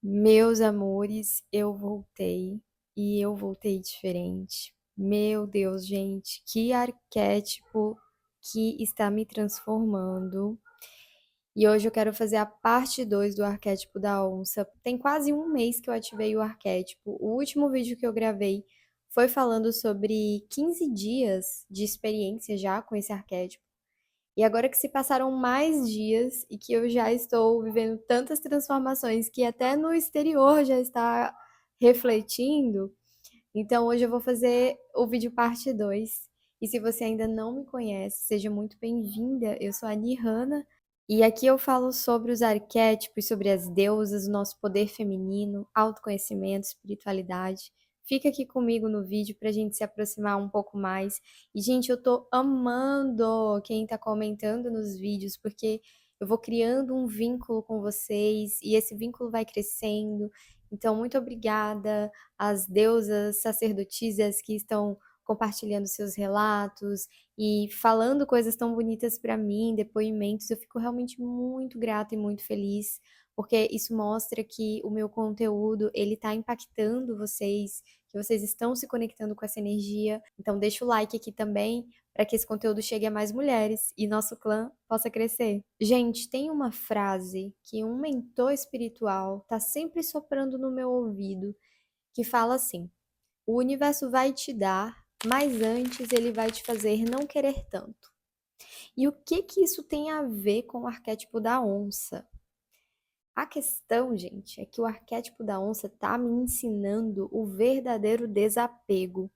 Meus amores, e eu voltei diferente. Meu Deus, gente, que arquétipo que está me transformando. E hoje eu quero fazer a parte 2 do arquétipo da onça. Tem quase um mês que eu ativei o arquétipo. O último vídeo que eu gravei foi falando sobre 15 dias de experiência já com esse arquétipo. E agora que se passaram mais dias e que eu já estou vivendo tantas transformações que até no exterior já está refletindo, então hoje eu vou fazer o vídeo parte 2. E se você ainda não me conhece, seja muito bem-vinda. Eu sou a Nihana e aqui eu falo sobre os arquétipos, sobre as deusas, o nosso poder feminino, autoconhecimento, espiritualidade. Fica aqui comigo no vídeo pra gente se aproximar um pouco mais. E, gente, eu tô amando quem tá comentando nos vídeos, porque eu vou criando um vínculo com vocês e esse vínculo vai crescendo. Então, muito obrigada às deusas sacerdotisas que estão compartilhando seus relatos e falando coisas tão bonitas para mim, depoimentos. Eu fico realmente muito grata e muito feliz, porque isso mostra que o meu conteúdo, ele tá impactando vocês, que vocês estão se conectando com essa energia. Então deixa o like aqui também para que esse conteúdo chegue a mais mulheres e nosso clã possa crescer. Gente, tem uma frase que um mentor espiritual tá sempre soprando no meu ouvido, que fala assim: o universo vai te dar, mas antes ele vai te fazer não querer tanto. E o que que isso tem a ver com o arquétipo da onça? A questão, gente, é que o arquétipo da onça tá me ensinando o verdadeiro desapego.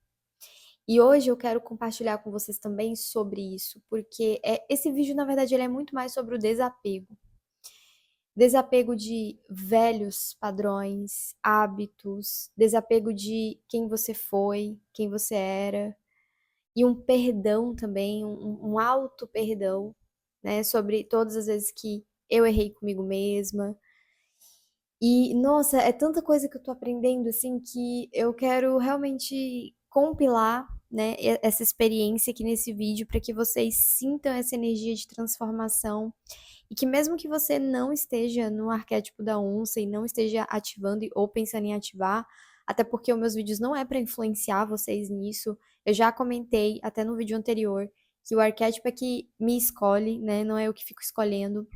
E hoje eu quero compartilhar com vocês também sobre isso, porque esse vídeo, na verdade, ele é muito mais sobre o desapego. Desapego de velhos padrões, hábitos, desapego de quem você foi, quem você era, e um perdão também, um auto perdão, né, sobre todas as vezes que eu errei comigo mesma. E nossa, é tanta coisa que eu tô aprendendo assim que eu quero realmente compilar, né, essa experiência aqui nesse vídeo para que vocês sintam essa energia de transformação e que mesmo que você não esteja no arquétipo da onça e não esteja ativando ou pensando em ativar, até porque os meus vídeos não é para influenciar vocês nisso. Eu já comentei até no vídeo anterior que o arquétipo é que me escolhe, né? Não é eu que fico escolhendo,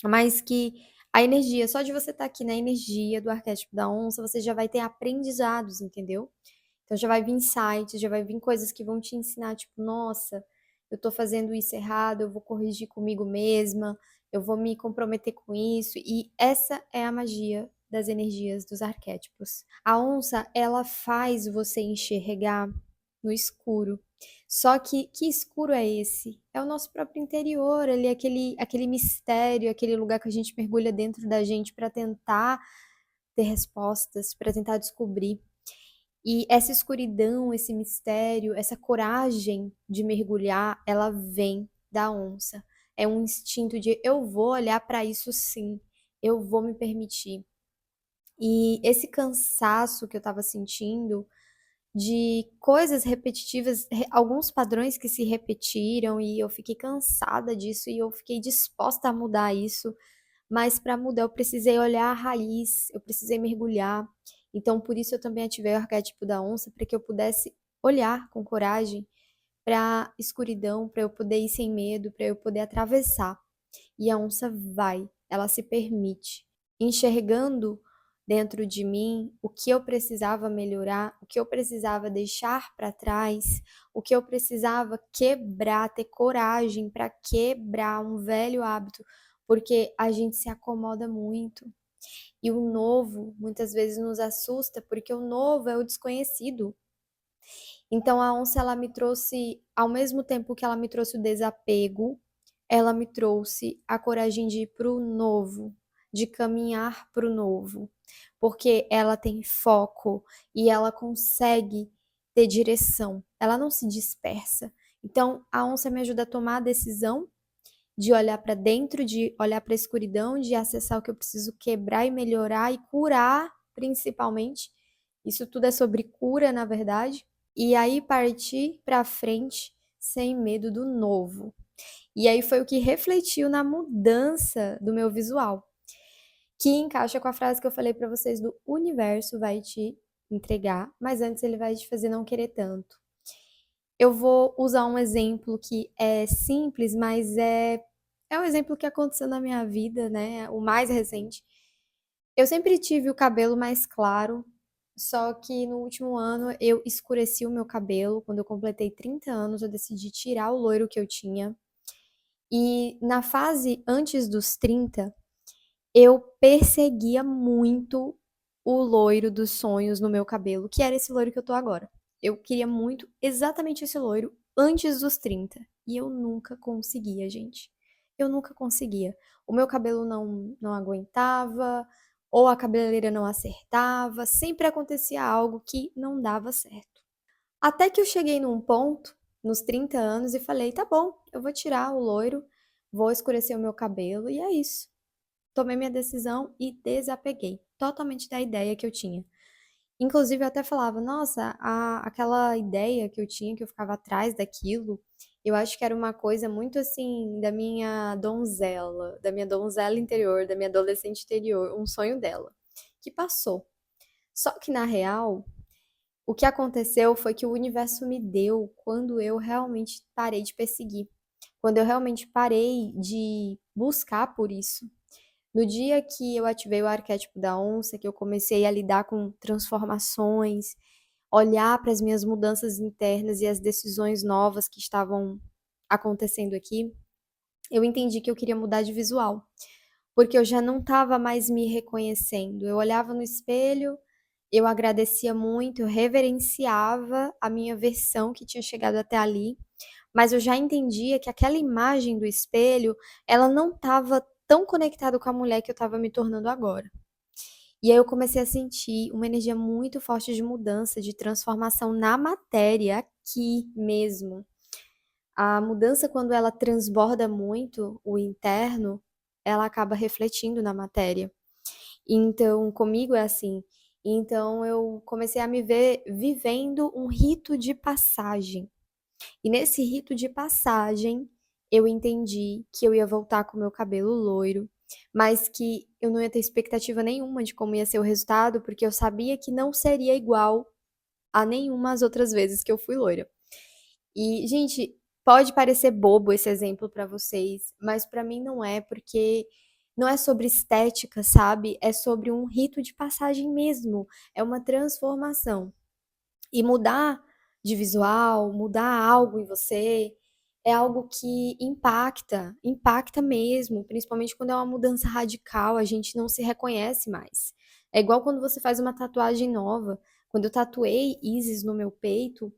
mas que a energia, só de você estar aqui na energia do arquétipo da onça, você já vai ter aprendizados, entendeu? Então já vai vir insights, já vai vir coisas que vão te ensinar, tipo, nossa, eu tô fazendo isso errado, eu vou corrigir comigo mesma, eu vou me comprometer com isso. E essa é a magia das energias dos arquétipos. A onça, ela faz você enxergar no escuro. Só que escuro é esse? É o nosso próprio interior, ali aquele mistério, aquele lugar que a gente mergulha dentro da gente para tentar ter respostas, para tentar descobrir. E essa escuridão, esse mistério, essa coragem de mergulhar, ela vem da onça. É um instinto de eu vou olhar para isso sim, eu vou me permitir. E esse cansaço que eu estava sentindo de coisas repetitivas, alguns padrões que se repetiram e eu fiquei cansada disso e eu fiquei disposta a mudar isso, mas para mudar eu precisei olhar a raiz, eu precisei mergulhar. Então por isso eu também ativei o arquétipo da onça para que eu pudesse olhar com coragem para a escuridão, para eu poder ir sem medo, para eu poder atravessar. E a onça vai, ela se permite, enxergando dentro de mim o que eu precisava melhorar, o que eu precisava deixar para trás, o que eu precisava quebrar, ter coragem para quebrar um velho hábito, porque a gente se acomoda muito. E o novo muitas vezes nos assusta, porque o novo é o desconhecido. Então a onça ela me trouxe, ao mesmo tempo que ela me trouxe o desapego, ela me trouxe a coragem de ir para o novo, de caminhar para o novo, porque ela tem foco e ela consegue ter direção, ela não se dispersa. Então a onça me ajuda a tomar a decisão de olhar para dentro, de olhar para a escuridão, de acessar o que eu preciso quebrar e melhorar e curar, principalmente. Isso tudo é sobre cura, na verdade. E aí partir para frente sem medo do novo. E aí foi o que refletiu na mudança do meu visual. que encaixa com a frase que eu falei pra vocês do universo vai te entregar, mas antes ele vai te fazer não querer tanto. Eu vou usar um exemplo que é simples, mas é um exemplo que aconteceu na minha vida, né, o mais recente. Eu sempre tive o cabelo mais claro, só que no último ano eu escureci o meu cabelo. Quando eu completei 30 anos, eu decidi tirar o loiro que eu tinha. E na fase antes dos 30, eu perseguia muito o loiro dos sonhos no meu cabelo, que era esse loiro que eu tô agora. Eu queria muito exatamente esse loiro antes dos 30. E eu nunca conseguia, gente. Eu nunca conseguia. O meu cabelo não aguentava, ou a cabeleireira não acertava, sempre acontecia algo que não dava certo. Até que eu cheguei num ponto, nos 30 anos, e falei: tá bom, eu vou tirar o loiro, vou escurecer o meu cabelo, e é isso. Tomei minha decisão e desapeguei totalmente da ideia que eu tinha. Inclusive, eu até falava, nossa, aquela ideia que eu tinha, que eu ficava atrás daquilo, eu acho que era uma coisa muito assim da minha donzela interior, da minha adolescente interior, um sonho dela, que passou. Só que na real, o que aconteceu foi que o universo me deu quando eu realmente parei de perseguir, quando eu realmente parei de buscar por isso. No dia que eu ativei o arquétipo da onça, que eu comecei a lidar com transformações, olhar para as minhas mudanças internas e as decisões novas que estavam acontecendo aqui, eu entendi que eu queria mudar de visual, porque eu já não estava mais me reconhecendo. Eu olhava no espelho, eu agradecia muito, eu reverenciava a minha versão que tinha chegado até ali, mas eu já entendia que aquela imagem do espelho, ela não estava tão conectada com a mulher que eu estava me tornando agora. E aí eu comecei a sentir uma energia muito forte de mudança, de transformação na matéria aqui mesmo. A mudança, quando ela transborda muito o interno, ela acaba refletindo na matéria. Então, comigo é assim. Então, eu comecei a me ver vivendo um rito de passagem. E nesse rito de passagem, eu entendi que eu ia voltar com o meu cabelo loiro, mas que eu não ia ter expectativa nenhuma de como ia ser o resultado, porque eu sabia que não seria igual a nenhuma das outras vezes que eu fui loira. E, gente, pode parecer bobo esse exemplo pra vocês, mas pra mim não é, porque não é sobre estética, sabe? É sobre um rito de passagem mesmo. É uma transformação. E mudar de visual, mudar algo em você, é algo que impacta, impacta mesmo, principalmente quando é uma mudança radical, a gente não se reconhece mais. É igual quando você faz uma tatuagem nova. Quando eu tatuei Isis no meu peito,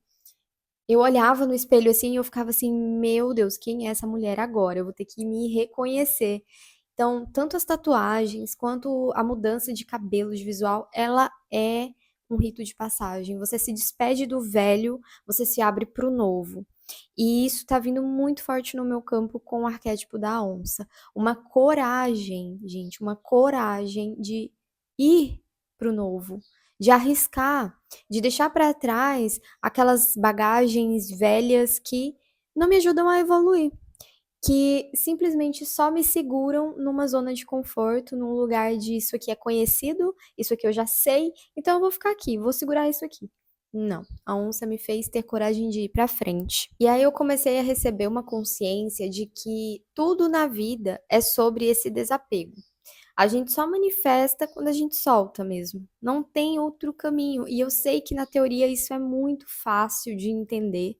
eu olhava no espelho assim e eu ficava assim, meu Deus, quem é essa mulher agora? Eu vou ter que me reconhecer. Então, tanto as tatuagens quanto a mudança de cabelo, de visual, ela é um rito de passagem. Você se despede do velho, você se abre para o novo. E isso tá vindo muito forte no meu campo com o arquétipo da onça. Uma coragem, gente, uma coragem de ir para o novo, de arriscar, de deixar para trás aquelas bagagens velhas que não me ajudam a evoluir, que simplesmente só me seguram numa zona de conforto, num lugar de isso aqui é conhecido, isso aqui eu já sei, então eu vou ficar aqui, vou segurar isso aqui. Não, a onça me fez ter coragem de ir pra frente. E aí eu comecei a receber uma consciência de que tudo na vida é sobre esse desapego. A gente só manifesta quando a gente solta mesmo. Não tem outro caminho. E eu sei que na teoria isso é muito fácil de entender,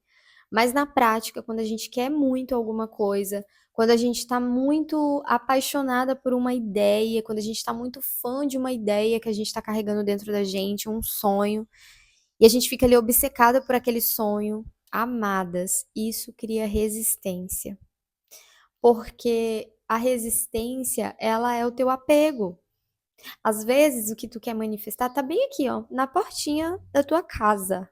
mas na prática, quando a gente quer muito alguma coisa, quando a gente está muito apaixonada por uma ideia, quando a gente está muito fã de uma ideia que a gente está carregando dentro da gente, um sonho, e a gente fica ali obcecada por aquele sonho, amadas, isso cria resistência. Porque a resistência, ela é o teu apego. Às vezes, o que tu quer manifestar tá bem aqui, ó, na portinha da tua casa,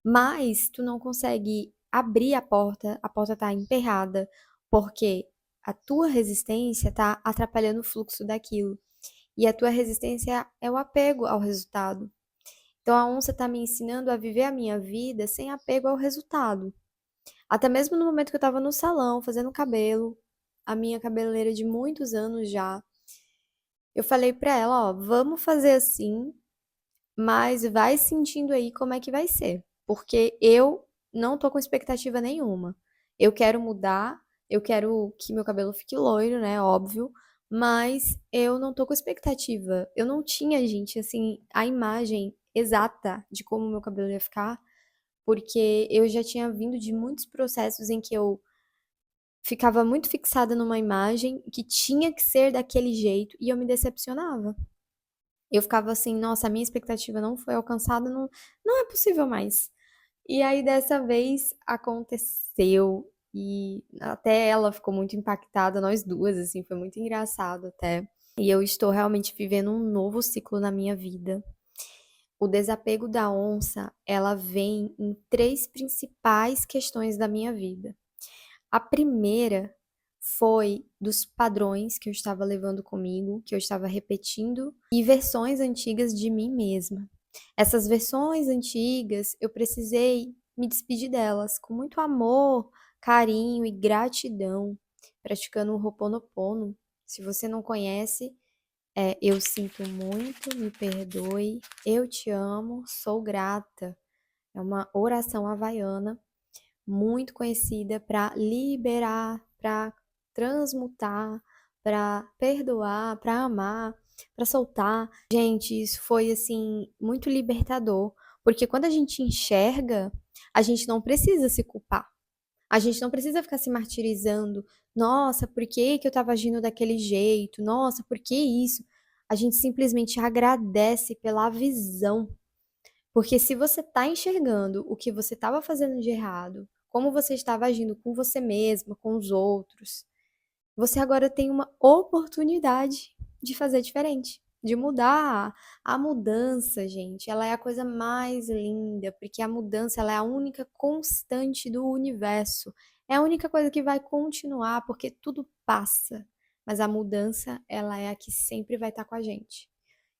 mas tu não consegue abrir a porta tá emperrada, porque a tua resistência tá atrapalhando o fluxo daquilo. E a tua resistência é o apego ao resultado. Então a onça tá me ensinando a viver a minha vida sem apego ao resultado. Até mesmo no momento que eu tava no salão fazendo cabelo, a minha cabeleireira de muitos anos já, Eu falei pra ela, ó, vamos fazer assim, mas vai sentindo aí como é que vai ser, porque eu não tô com expectativa nenhuma. Eu quero mudar, eu quero que meu cabelo fique loiro, né? Óbvio, mas eu não tô com expectativa. Eu não tinha, gente, assim, a imagem exata de como meu cabelo ia ficar, porque eu já tinha vindo de muitos processos em que eu ficava muito fixada numa imagem que tinha que ser daquele jeito e eu me decepcionava. Eu ficava assim, nossa, a minha expectativa não foi alcançada, não, não é possível mais. E aí dessa vez aconteceu e até ela ficou muito impactada, nós duas, assim, foi muito engraçado até. E eu estou realmente vivendo um novo ciclo na minha vida. O desapego da onça, ela vem em três principais questões da minha vida. A primeira foi dos padrões que eu estava levando comigo, que eu estava repetindo, e versões antigas de mim mesma. Essas versões antigas, eu precisei me despedir delas com muito amor, carinho e gratidão, praticando o Ho'oponopono. Se você não conhece, eu sinto muito, me perdoe, eu te amo, sou grata. É uma oração havaiana muito conhecida para liberar, para transmutar, para perdoar, para amar, para soltar. Gente, isso foi assim muito libertador, porque quando a gente enxerga, a gente não precisa se culpar. A gente não precisa ficar se martirizando. Nossa, por que que eu estava agindo daquele jeito? Nossa, por que isso? A gente simplesmente agradece pela visão, porque se você está enxergando o que você estava fazendo de errado, como você estava agindo com você mesma, com os outros, você agora tem uma oportunidade de fazer diferente, de mudar. A mudança, gente, ela é a coisa mais linda, porque a mudança ela é a única constante do universo. É a única coisa que vai continuar, porque tudo passa. Mas a mudança, ela é a que sempre vai estar com a gente.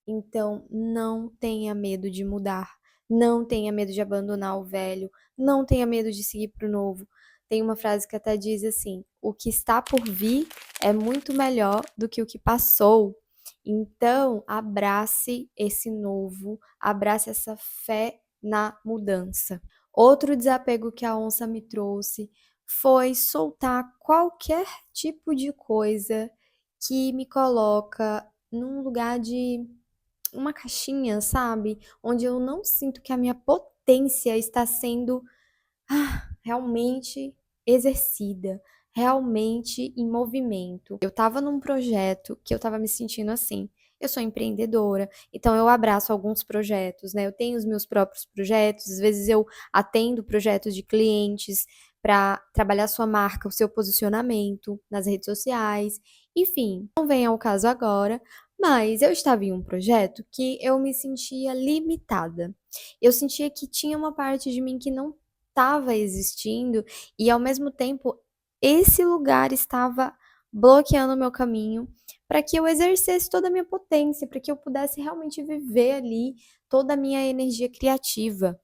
Então, não tenha medo de mudar, não tenha medo de abandonar o velho, não tenha medo de seguir para o novo. Tem uma frase que até diz assim: o que está por vir é muito melhor do que o que passou. Então, abrace esse novo, abrace essa fé na mudança. Outro desapego que a onça me trouxe foi soltar qualquer tipo de coisa que me coloca num lugar de uma caixinha, sabe? Onde eu não sinto que a minha potência está sendo realmente exercida, realmente em movimento. Eu estava num projeto que eu estava me sentindo assim. Eu sou empreendedora, então eu abraço alguns projetos, né? Eu tenho os meus próprios projetos, às vezes eu atendo projetos de clientes para trabalhar sua marca, o seu posicionamento nas redes sociais, enfim, não vem ao caso agora, mas eu estava em um projeto que eu me sentia limitada. Eu sentia que tinha uma parte de mim que não estava existindo e ao mesmo tempo esse lugar estava bloqueando o meu caminho para que eu exercesse toda a minha potência, para que eu pudesse realmente viver ali toda a minha energia criativa.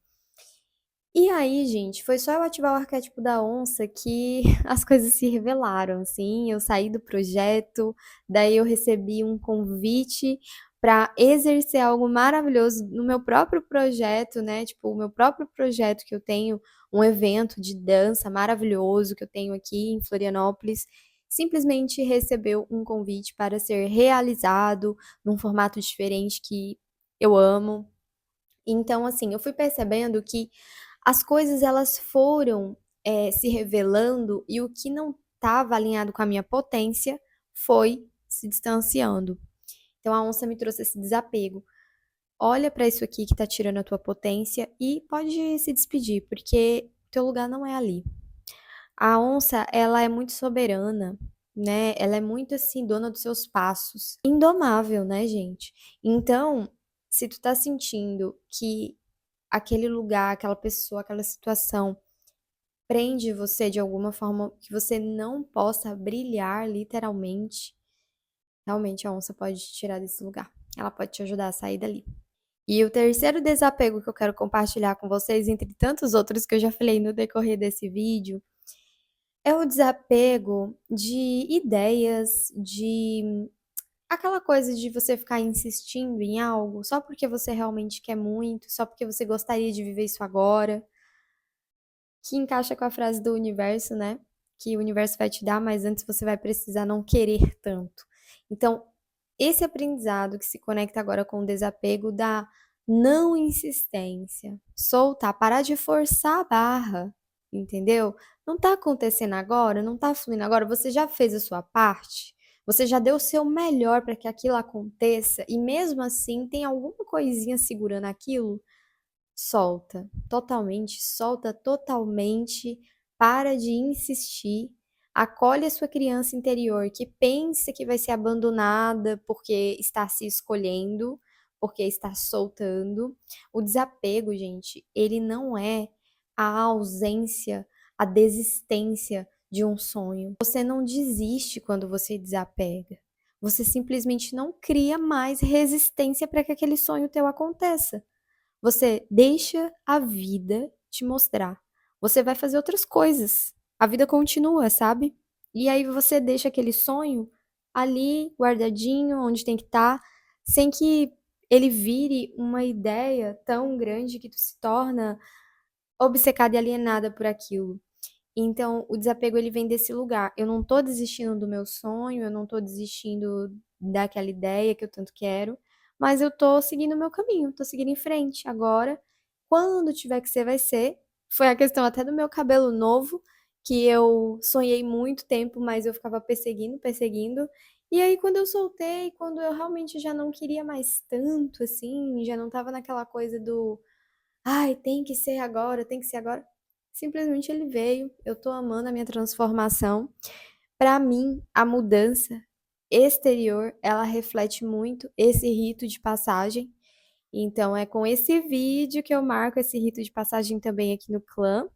E aí, gente, foi só eu ativar o arquétipo da onça que as coisas se revelaram, assim. Eu saí do projeto, daí eu recebi um convite para exercer algo maravilhoso no meu próprio projeto, né? Tipo, o meu próprio projeto que eu tenho, um evento de dança maravilhoso que eu tenho aqui em Florianópolis, simplesmente recebeu um convite para ser realizado num formato diferente que eu amo. Então, assim, eu fui percebendo que as coisas elas foram se revelando e o que não estava alinhado com a minha potência foi se distanciando. Então a onça me trouxe esse desapego. Olha para isso aqui que está tirando a tua potência e pode se despedir, porque teu lugar não é ali. A onça, ela é muito soberana, né? Ela é muito assim dona dos seus passos, indomável, né, gente? Então, se tu tá sentindo que aquele lugar, aquela pessoa, aquela situação prende você de alguma forma que você não possa brilhar literalmente, realmente a onça pode te tirar desse lugar. Ela pode te ajudar a sair dali. E o terceiro desapego que eu quero compartilhar com vocês, entre tantos outros que eu já falei no decorrer desse vídeo, é o desapego de ideias, de aquela coisa de você ficar insistindo em algo só porque você realmente quer muito, só porque você gostaria de viver isso agora, que encaixa com a frase do universo, né? Que o universo vai te dar, mas antes você vai precisar não querer tanto. Então, esse aprendizado que se conecta agora com o desapego da não insistência, soltar, parar de forçar a barra, entendeu? Não tá acontecendo agora, não tá fluindo agora, você já fez a sua parte, você já deu o seu melhor para que aquilo aconteça e mesmo assim tem alguma coisinha segurando aquilo. Solta totalmente, para de insistir, acolhe a sua criança interior que pensa que vai ser abandonada porque está se escolhendo, porque está soltando. O desapego, gente, ele não é a ausência, a desistência de um sonho. Você não desiste quando você desapega. Você simplesmente não cria mais resistência para que aquele sonho teu aconteça. Você deixa a vida te mostrar. Você vai fazer outras coisas. A vida continua, sabe? E aí você deixa aquele sonho ali guardadinho, onde tem que estar, sem que ele vire uma ideia tão grande que tu se torna obcecada e alienada por aquilo. Então, o desapego ele vem desse lugar. Eu não tô desistindo do meu sonho, eu não tô desistindo daquela ideia que eu tanto quero, mas eu tô seguindo o meu caminho, tô seguindo em frente. Agora, quando tiver que ser, vai ser. Foi a questão até do meu cabelo novo, que eu sonhei muito tempo, mas eu ficava perseguindo, perseguindo. E aí, quando eu soltei, quando eu realmente já não queria mais tanto, assim, já não tava naquela coisa do ai, tem que ser agora, tem que ser agora. Simplesmente ele veio, eu tô amando a minha transformação. Para mim, a mudança exterior, ela reflete muito esse rito de passagem. Então, é com esse vídeo que eu marco esse rito de passagem também aqui no clã.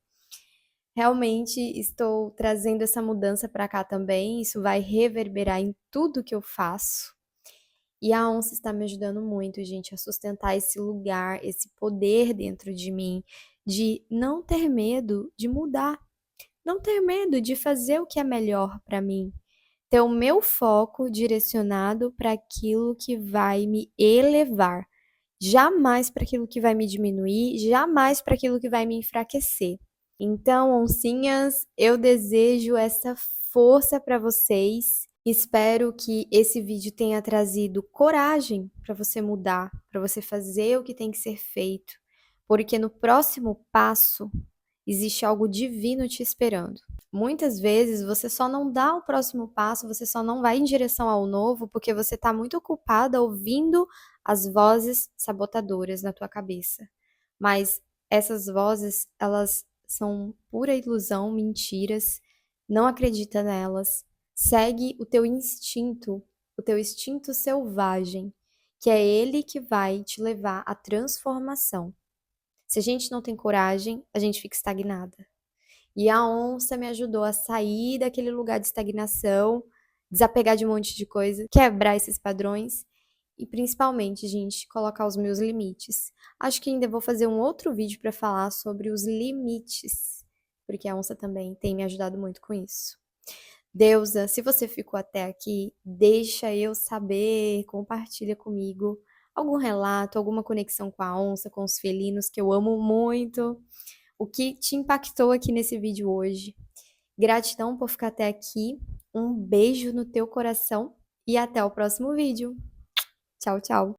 Realmente estou trazendo essa mudança para cá também. Isso vai reverberar em tudo que eu faço. E a onça está me ajudando muito, gente, a sustentar esse lugar, esse poder dentro de mim, de não ter medo de mudar, não ter medo de fazer o que é melhor para mim, ter o meu foco direcionado para aquilo que vai me elevar, jamais para aquilo que vai me diminuir, jamais para aquilo que vai me enfraquecer. Então, oncinhas, eu desejo essa força para vocês. Espero que esse vídeo tenha trazido coragem para você mudar, para você fazer o que tem que ser feito, porque no próximo passo existe algo divino te esperando. Muitas vezes você só não dá o próximo passo, você só não vai em direção ao novo porque você está muito ocupada ouvindo as vozes sabotadoras na tua cabeça. Mas essas vozes, elas são pura ilusão, mentiras, não acredita nelas. Segue o teu instinto selvagem, que é ele que vai te levar à transformação. Se a gente não tem coragem, a gente fica estagnada. E a onça me ajudou a sair daquele lugar de estagnação, desapegar de um monte de coisa, quebrar esses padrões e principalmente, gente, colocar os meus limites. Acho que ainda vou fazer um outro vídeo para falar sobre os limites, porque a onça também tem me ajudado muito com isso. Deusa, se você ficou até aqui, deixa eu saber, compartilha comigo algum relato, alguma conexão com a onça, com os felinos que eu amo muito. O que te impactou aqui nesse vídeo hoje? Gratidão por ficar até aqui. Um beijo no teu coração e até o próximo vídeo. Tchau, tchau.